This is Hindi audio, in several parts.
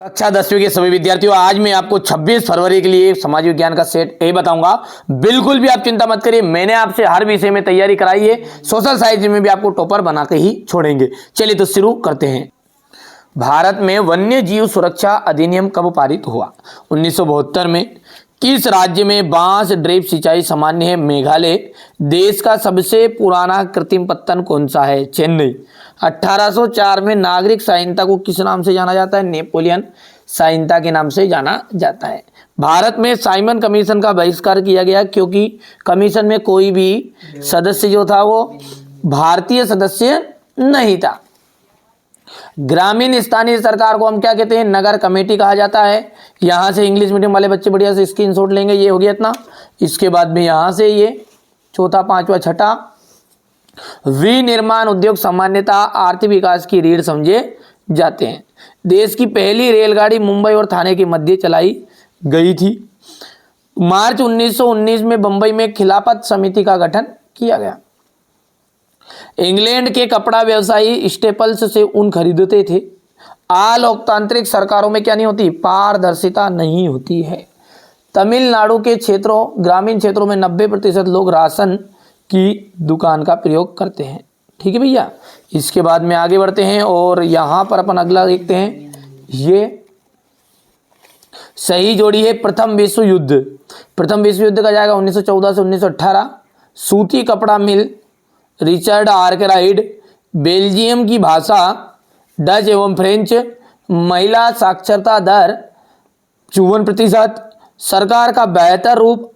कक्षा 10वीं के सभी विद्यार्थियों, आज मैं आपको 26 फरवरी के लिए समाज विज्ञान का सेट ए बताऊंगा। बिल्कुल भी आप चिंता मत करिए, मैंने आपसे हर विषय में तैयारी कराई है। सोशल साइंस में भी आपको टॉपर बना के ही छोड़ेंगे। चलिए तो शुरू करते हैं। भारत में वन्य जीव सुरक्षा अधिनियम कब पारित हुआ? 1972 में। किस राज्य में बांस ड्रिप सिंचाई सामान्य है? मेघालय। देश का सबसे पुराना कृत्रिम पत्तन कौन सा है? चेन्नई। 1804 में नागरिक संहिता को किस नाम से जाना जाता है? नेपोलियन संहिता के नाम से जाना जाता है। भारत में साइमन कमीशन का बहिष्कार किया गया क्योंकि कमीशन में कोई भी सदस्य जो था वो भारतीय सदस्य नहीं था। ग्रामीण स्थानीय सरकार को हम क्या कहते हैं? नगर कमेटी कहा जाता है। यहां से इंग्लिश मीडियम वाले बच्चे बढ़िया से स्क्रीनशॉट लेंगे। ये हो गया इतना। इसके बाद में यहां से ये चौथा, पांचवा, छठा। विनिर्माण उद्योग सामान्यतः आर्थिक विकास की रीढ़ समझे जाते हैं। देश की पहली रेलगाड़ी मुंबई और थाने के मध्य चलाई गई थी। मार्च 1919 में बंबई में खिलाफत समिति का गठन किया गया। इंग्लैंड के कपड़ा व्यवसायी स्टेपल्स से ऊन खरीदते थे। अलोकतांत्रिक सरकारों में क्या नहीं होती? पारदर्शिता नहीं होती है। तमिलनाडु के क्षेत्रों, ग्रामीण क्षेत्रों में 90% लोग राशन की दुकान का प्रयोग करते हैं। ठीक है भैया। इसके बाद में आगे बढ़ते हैं और यहां पर अपन अगला देखते हैं। ये सही जोड़ी है प्रथम विश्व युद्ध। प्रथम विश्व युद्ध का जाएगा 1914 से 1918। सूती कपड़ा मिल, रिचर्ड आर्कराइड। बेल्जियम की भाषा डच एवं फ्रेंच। महिला साक्षरता दर 54%। सरकार का बेहतर रूप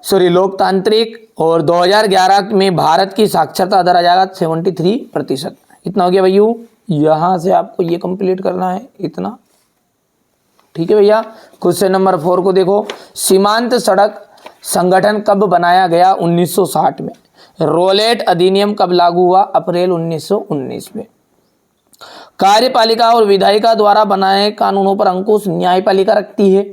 लोकतांत्रिक। और 2011 में भारत की साक्षरता दर आ जाएगा 73%। इतना हो गया भैया। यहां से आपको ये कंप्लीट करना है इतना। ठीक है भैया। क्वेश्चन नंबर 4 को देखो। सीमांत सड़क संगठन कब बनाया गया? 1960 में। रोलेट अधिनियम कब लागू हुआ? अप्रैल 1919 में। कार्यपालिका और विधायिका द्वारा बनाए कानूनों पर अंकुश न्यायपालिका रखती है।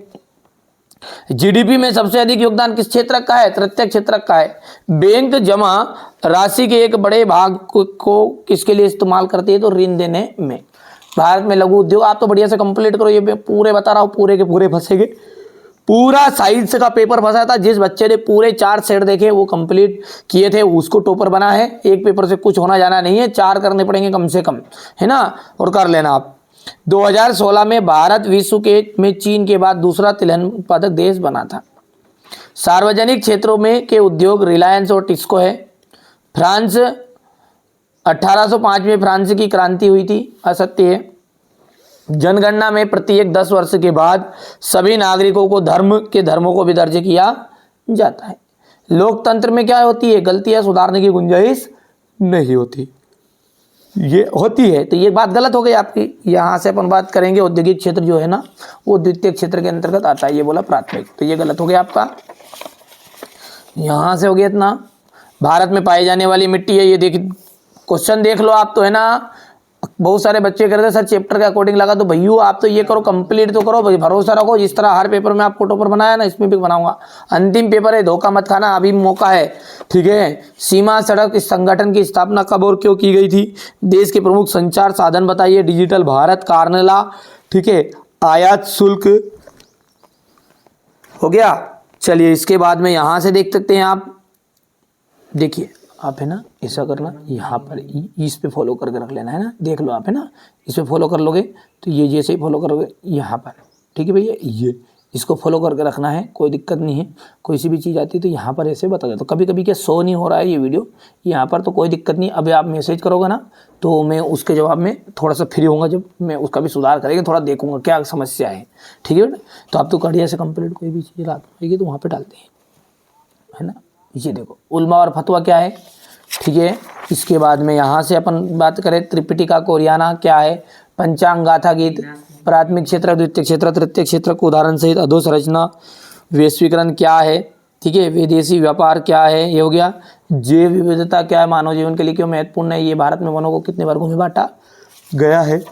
जीडीपी में सबसे अधिक योगदान किस क्षेत्र का है? तृतीय क्षेत्र का है। बैंक जमा राशि के एक बड़े भाग को किसके लिए इस्तेमाल करती है? तो ऋण देने में। भारत में लघु उद्योग, आप तो बढ़िया से कंप्लीट करो। ये पूरे बता रहा हूँ, पूरे के पूरे फंसेंगे। पूरा साइंस का पेपर फंसा था। जिस बच्चे ने पूरे 4 सेट देखे वो कंप्लीट किए थे उसको टॉपर बना है। एक पेपर से कुछ होना जाना नहीं है, 4 करने पड़ेंगे कम से कम, है ना? और कर लेना आप। 2016 में भारत विश्व में चीन के बाद दूसरा तिलहन उत्पादक देश बना था। सार्वजनिक क्षेत्रों में के उद्योग रिलायंस और टिस्को है। फ्रांस 1805 में फ्रांस की क्रांति हुई थी, असत्य है। जनगणना में प्रत्येक 10 वर्ष के बाद सभी नागरिकों को धर्मों को भी दर्ज किया जाता है। लोकतंत्र में क्या होती है? गलतियां सुधारने की गुंजाइश नहीं होती। ये होती है तो ये बात गलत हो गई आपकी। यहां से अपन बात करेंगे औद्योगिक क्षेत्र जो है ना वो द्वितीय क्षेत्र के अंतर्गत आता है। ये बोला प्राथमिक, तो ये गलत हो गया आपका। यहां से हो गया इतना। भारत में पाई जाने वाली मिट्टी है। ये देख क्वेश्चन देख लो आप तो, है ना? बहुत सारे बच्चे कहते हैं सर चैप्टर के अकॉर्डिंग लगा, तो भैया आप तो ये करो, कंप्लीट तो करो, भरोसा रखो। जिस तरह हर पेपर में आपको टॉपर बनाया ना, इसमें भी बनाऊंगा। अंतिम पेपर है, धोखा मत खाना, अभी मौका है। ठीक है। सीमा सड़क संगठन की स्थापना कब और क्यों की गई थी? देश के प्रमुख संचार साधन बताइए। डिजिटल भारत, कार्नेला। ठीक है। आयात शुल्क हो गया। चलिए इसके बाद में यहां से देख सकते हैं आप। देखिए आप, है ना, ऐसा करना, यहाँ पर इस पे फॉलो करके रख लेना, है ना? देख लो आप, है ना, इस पे फॉलो कर लोगे तो ये जैसे ही फॉलो करोगे यहाँ पर। ठीक है भैया। ये इसको फॉलो करके रखना है, कोई दिक्कत नहीं है। कोई सी भी चीज़ आती है तो यहाँ पर ऐसे बता देता। तो कभी कभी क्या शो नहीं हो रहा है ये वीडियो यहाँ पर, तो कोई दिक्कत नहीं। अभी आप मैसेज करोगे ना तो मैं उसके जवाब में थोड़ा सा फ्री होऊंगा, जब मैं उसका भी सुधार करेंगे, थोड़ा देखूंगा क्या समस्या है। ठीक है बेटा। तो आप तो कड़िया से कंप्लीट कोई भी चीज़ लाएगी तो वहाँ पर डालते हैं, है ना? ये देखो उल्मा और फतवा क्या है। ठीक है। इसके बाद में यहाँ से अपन बात करें त्रिपिटिका कोरियाना क्या है? पंचांग गाथा गीत। प्राथमिक क्षेत्र, द्वितीय क्षेत्र, तृतीय क्षेत्र को उदाहरण सहित अधोसंरचना। वैश्वीकरण क्या है? ठीक है। विदेशी व्यापार क्या है? ये हो गया। जैव विविधता क्या है? मानव जीवन के लिए क्यों महत्वपूर्ण है? ये भारत में वनों को कितने वर्गों में बांटा गया है?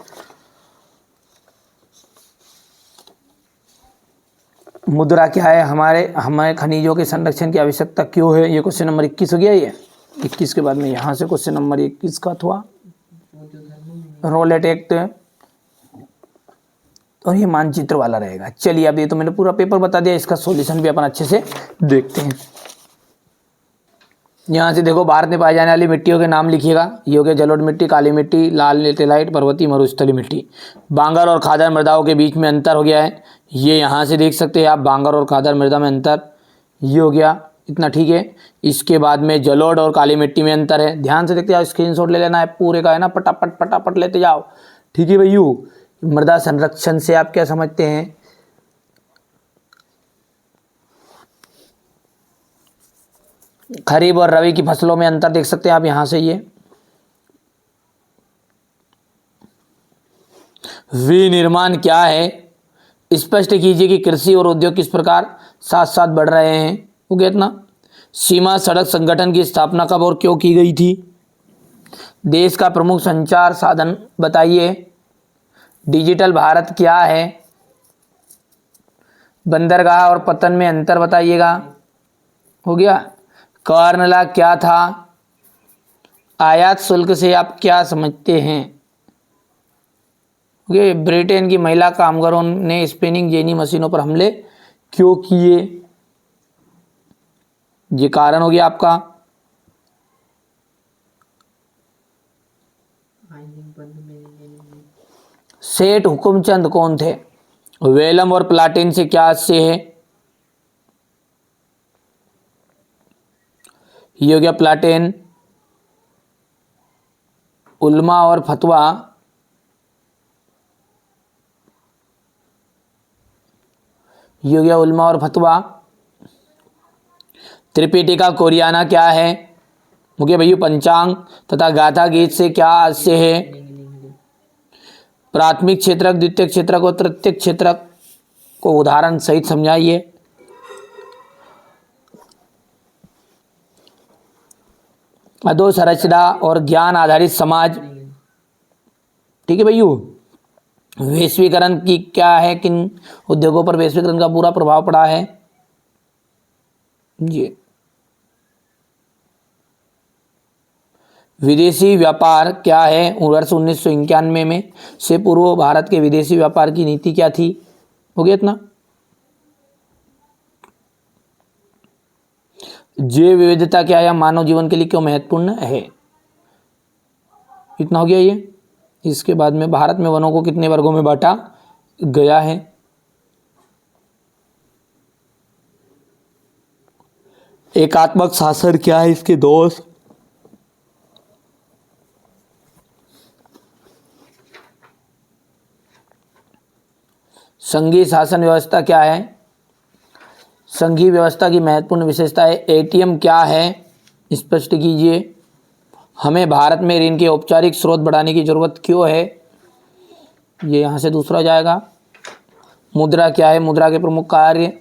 मुद्रा क्या है? हमारे खनिजों के संरक्षण की आवश्यकता क्यों है? ये क्वेश्चन नंबर 21 हो गया। ये 21 के बाद में यहाँ से क्वेश्चन नंबर 21 का था रोलेट एक्ट तो ये मानचित्र वाला रहेगा। चलिए अब ये तो मैंने पूरा पेपर बता दिया, इसका सॉल्यूशन भी अपन अच्छे से देखते हैं। यहाँ से देखो भारत में पाई जाने वाली मिट्टियों के नाम लिखिएगा। ये हो गया जलोढ़ मिट्टी, काली मिट्टी, लाल लेटेलाइट, पर्वतीय मरुस्थलीय मिट्टी। बांगर और खादर मृदाओं के बीच में अंतर हो गया है, ये यहाँ से देख सकते हैं आप, बांगर और खादर मृदा में अंतर ये हो गया, इतना ठीक है। इसके बाद में जलोढ़ और काली मिट्टी में अंतर है, ध्यान से देखते जाओ, स्क्रीनशॉट ले लेना है पूरे का, है ना, पटापट पटापट लेते जाओ, ठीक है भैयू। मृदा संरक्षण से आप क्या समझते हैं? खरीफ और रबी की फसलों में अंतर देख सकते हैं आप यहाँ से। ये विनिर्माण क्या है, स्पष्ट कीजिए कि कृषि और उद्योग किस प्रकार साथ साथ बढ़ रहे हैं, हो गया इतना। सीमा सड़क संगठन की स्थापना कब और क्यों की गई थी? देश का प्रमुख संचार साधन बताइए। डिजिटल भारत क्या है? बंदरगाह और पतन में अंतर बताइएगा, हो गया। कार्नला क्या था? आयात शुल्क से आप क्या समझते हैं? ओके। ब्रिटेन की महिला कामगारों ने स्पिनिंग जेनी मशीनों पर हमले क्यों किए? ये कारण हो गया आपका। सेठ हुकुमचंद कौन थे? वेलम और प्लाटिन से क्या आशय है? ये हो गया प्लाटिन। उल्मा और फतवा, ये हो गया उल्मा और फतवा। त्रिपिटिका कोरियाना क्या है? मुझे भैया पंचांग तथा गाथा गीत से क्या आशय है? प्राथमिक क्षेत्रक, द्वितीय क्षेत्रक और तृतीय क्षेत्रक को उदाहरण सहित समझाइए। अधोसंरचना और ज्ञान आधारित समाज, ठीक है भैया। वैश्वीकरण की क्या है, किन उद्योगों पर वैश्वीकरण का बुरा प्रभाव पड़ा है? ये विदेशी व्यापार क्या है? वर्ष 1991 में से पूर्व भारत के विदेशी व्यापार की नीति क्या थी? हो गया इतना। जैव विविधता क्या है, मानव जीवन के लिए क्यों महत्वपूर्ण है? इतना हो गया ये। इसके बाद में भारत में वनों को कितने वर्गों में बांटा गया है? एकात्मक शासन क्या है, इसके दोष? संघीय शासन व्यवस्था क्या है? संघीय व्यवस्था की महत्वपूर्ण विशेषता है। एटीएम क्या है, स्पष्ट कीजिए। हमें भारत में ऋण के औपचारिक स्रोत बढ़ाने की जरूरत क्यों है? ये यहाँ से दूसरा जाएगा। मुद्रा क्या है? मुद्रा के प्रमुख कार्य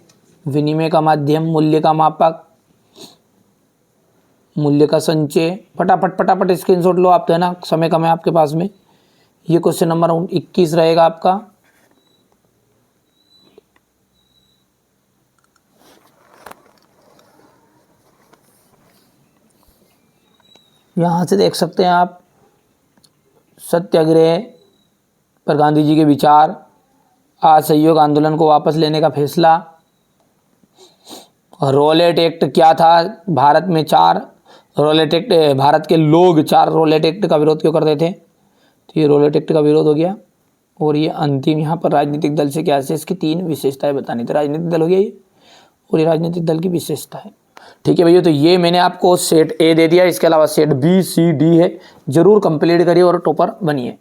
विनिमय का माध्यम, मूल्य का मापक, मूल्य का संचय। फटाफट फटाफट स्क्रीनशॉट लो आप, तो है ना, समय कम है आपके पास में। ये क्वेश्चन नंबर 21 रहेगा आपका। यहाँ से देख सकते हैं आप, सत्याग्रह पर गांधी जी के विचार, असहयोग आंदोलन को वापस लेने का फैसला, रोलेट एक्ट क्या था? भारत में 4 रोलेट एक्ट, भारत के लोग 4 रोलेट एक्ट का विरोध क्यों करते थे? तो ये रोलेट एक्ट का विरोध हो गया। और ये अंतिम यहाँ पर राजनीतिक दल से क्या है, इसकी 3 विशेषताएं बतानी थी। राजनीतिक दल हो गया ये, और ये राजनीतिक दल की विशेषता है। ठीक है भैया, तो ये मैंने आपको सेट ए दे दिया, इसके अलावा सेट बी सी डी है, जरूर कंप्लीट करिए और टॉपर बनिए।